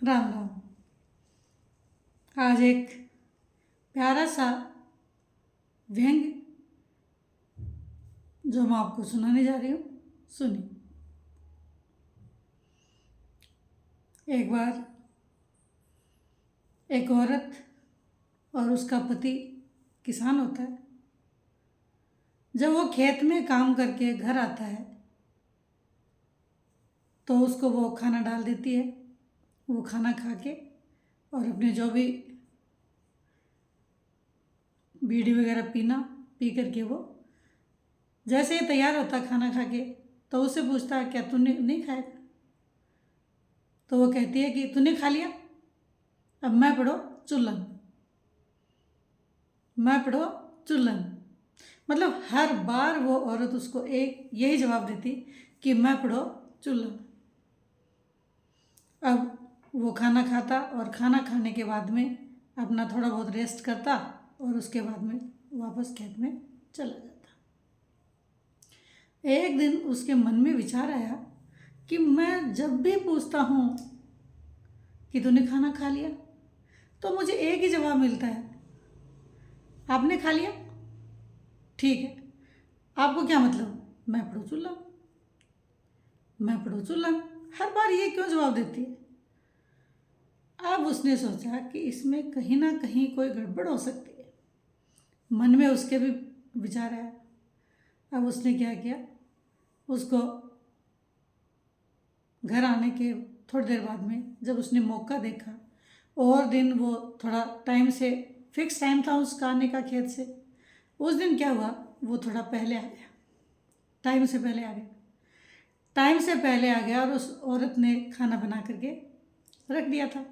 राम राम। आज एक प्यारा सा व्यंग जो मैं आपको सुनाने जा रही हूँ, सुनिए। एक बार एक औरत और उसका पति किसान होता है। जब वो खेत में काम करके घर आता है तो उसको वो खाना डाल देती है। वो खाना खा के और अपने जो भी बीड़ी वगैरह पी करके वो जैसे ही तैयार होता खाना खा के तो उससे पूछता है, क्या तूने नहीं खाया? तो वो कहती है कि तूने खा लिया, अब मैं पढ़ो चुल्लन, मैं पढ़ो चुल्लन। मतलब हर बार वो औरत उसको एक यही जवाब देती कि मैं पढ़ो चुल्लन। अब वो खाना खाता और खाना खाने के बाद में अपना थोड़ा बहुत रेस्ट करता और उसके बाद में वापस खेत में चला जाता। एक दिन उसके मन में विचार आया कि मैं जब भी पूछता हूँ कि तूने खाना खा लिया तो मुझे एक ही जवाब मिलता है, आपने खा लिया, ठीक है, आपको क्या मतलब? मैं पढ़ो चुल्लन, मैं पढ़ो चुल्लन। हर बार ये क्यों जवाब देती है? अब उसने सोचा कि इसमें कहीं ना कहीं कोई गड़बड़ हो सकती है। मन में उसके भी विचार आया। अब उसने क्या किया, उसको घर आने के थोड़ी देर बाद में जब उसने मौका देखा और दिन वो थोड़ा टाइम से फिक्स टाइम था उसका आने का खेत से, उस दिन क्या हुआ, वो थोड़ा पहले आ गया, टाइम से पहले आ गया। टाइम से पहले आ गया और उस औरत ने खाना बना करके रख दिया था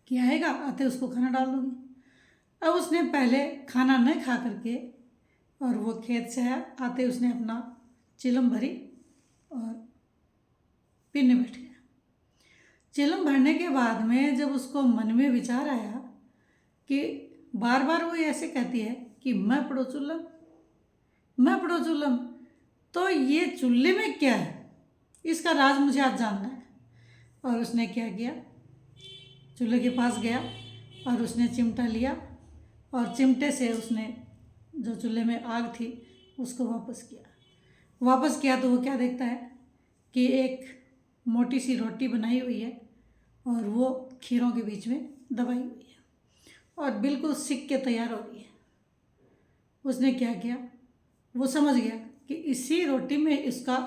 कि आएगा, आते उसको खाना डाल दूँगी। अब उसने पहले खाना न खा करके और वो खेत से आया, आते उसने अपना चिलम भरी और पीने बैठ गया। चिलम भरने के बाद में जब उसको मन में विचार आया कि बार बार वो ऐसे कहती है कि मैं पढ़ो चुल्लम, मैं पढ़ो चुल्लम, तो ये चूल्हे में क्या है, इसका राज मुझे आज जानना है। और उसने क्या किया, चूल्हे के पास गया और उसने चिमटा लिया और चिमटे से उसने जो चूल्हे में आग थी उसको वापस किया तो वो क्या देखता है कि एक मोटी सी रोटी बनाई हुई है और वो खीरों के बीच में दबाई हुई है और बिल्कुल सिक के तैयार हो रही है। उसने क्या किया, वो समझ गया कि इसी रोटी में इसका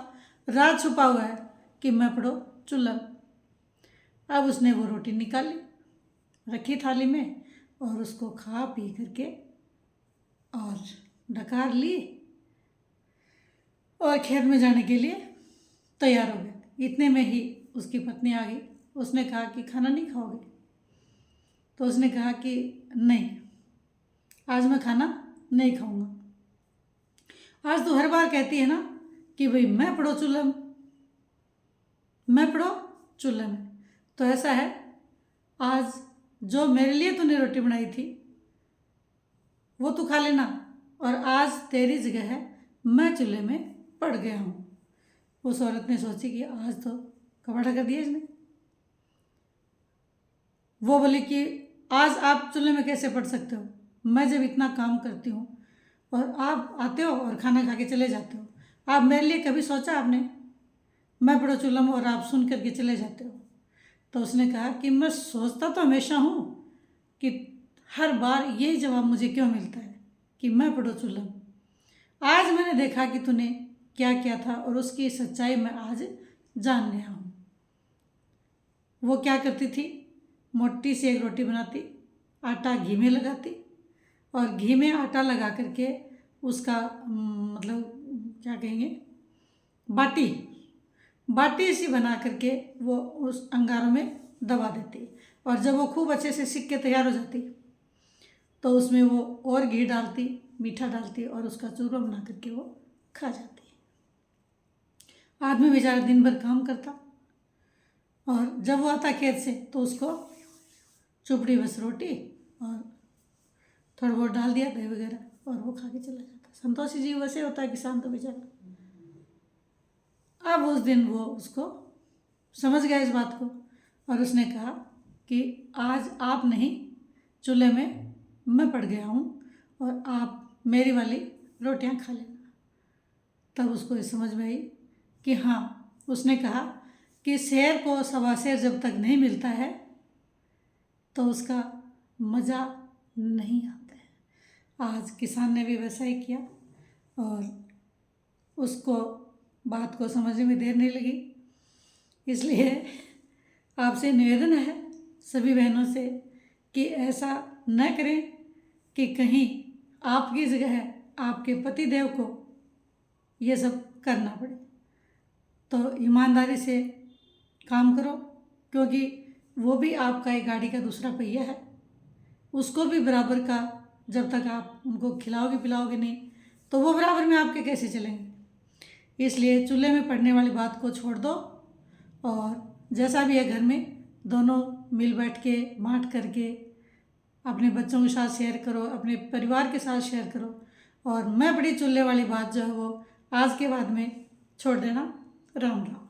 राज छुपा हुआ है कि मैं पढ़ो चुल्लन। अब उसने वो रोटी निकाली, रखी थाली में और उसको खा पी करके और डकार ली और खेत में जाने के लिए तैयार हो गए। इतने में ही उसकी पत्नी आ गई। उसने कहा कि खाना नहीं खाओगे? तो उसने कहा कि नहीं, आज मैं खाना नहीं खाऊंगा। आज तो हर बार कहती है ना कि भाई मैं पढ़ो चूल्हा में, मैं पढ़ो चूल्हा में। तो ऐसा है, आज जो मेरे लिए तूने रोटी बनाई थी वो तू खा लेना और आज तेरी जगह है, मैं चूल्हे में पड़ गया हूँ। उस औरत ने सोची कि आज तो कबाड़ा कर दिया इसने। वो बोली कि आज आप चूल्हे में कैसे पड़ सकते हो, मैं जब इतना काम करती हूँ और आप आते हो और खाना खा के चले जाते हो, आप मेरे लिए कभी सोचा आपने? मैं पढ़ो चूल्हा में और आप सुन करके चले जाते हो। तो उसने कहा कि मैं सोचता तो हमेशा हूँ कि हर बार यही जवाब मुझे क्यों मिलता है कि मैं पढ़ो चूल्हा में। आज मैंने देखा कि तूने क्या किया था और उसकी सच्चाई मैं आज जान गया हूँ। वो क्या करती थी, मोटी सी एक रोटी बनाती, आटा घी में लगाती और घी में आटा लगा करके उसका मतलब क्या कहेंगे, बाटी सी बना करके वो उस अंगारों में दबा देती और जब वो खूब अच्छे से सिक के तैयार हो जाती तो उसमें वो और घी डालती, मीठा डालती और उसका चूरमा बना करके वो खा जाती। आदमी बेचारा दिन भर काम करता और जब वो आता खेत से तो उसको चुपड़ी बस रोटी और थोड़ा बहुत डाल दिया दही वगैरह और वो खा के चला जाता। संतोषी जी वैसे होता है किसान तो बेचारा। अब उस दिन वो उसको समझ गया इस बात को और उसने कहा कि आज आप नहीं, चूल्हे में मैं पड़ गया हूँ और आप मेरी वाली रोटियां खा लेना। तब उसको ये समझ में आई कि हाँ, उसने कहा कि शेर को सवा शेर जब तक नहीं मिलता है तो उसका मज़ा नहीं आता है। आज किसान ने भी वैसा ही किया और उसको बात को समझने में देर नहीं लगी। इसलिए आपसे निवेदन है सभी बहनों से कि ऐसा न करें कि कहीं आपकी जगह आपके पति देव को ये सब करना पड़े। तो ईमानदारी से काम करो, क्योंकि वो भी आपका एक गाड़ी का दूसरा पहिया है। उसको भी बराबर का, जब तक आप उनको खिलाओगे पिलाओगे नहीं तो वो बराबर में आपके कैसे चलेंगे। इसलिए चूल्हे में पड़ने वाली बात को छोड़ दो और जैसा भी है घर में दोनों मिल बैठ के बांट करके अपने बच्चों के साथ शेयर करो, अपने परिवार के साथ शेयर करो। और मैं बड़ी चूल्हे वाली बात जो है वो आज के बाद में छोड़ देना। राम राम।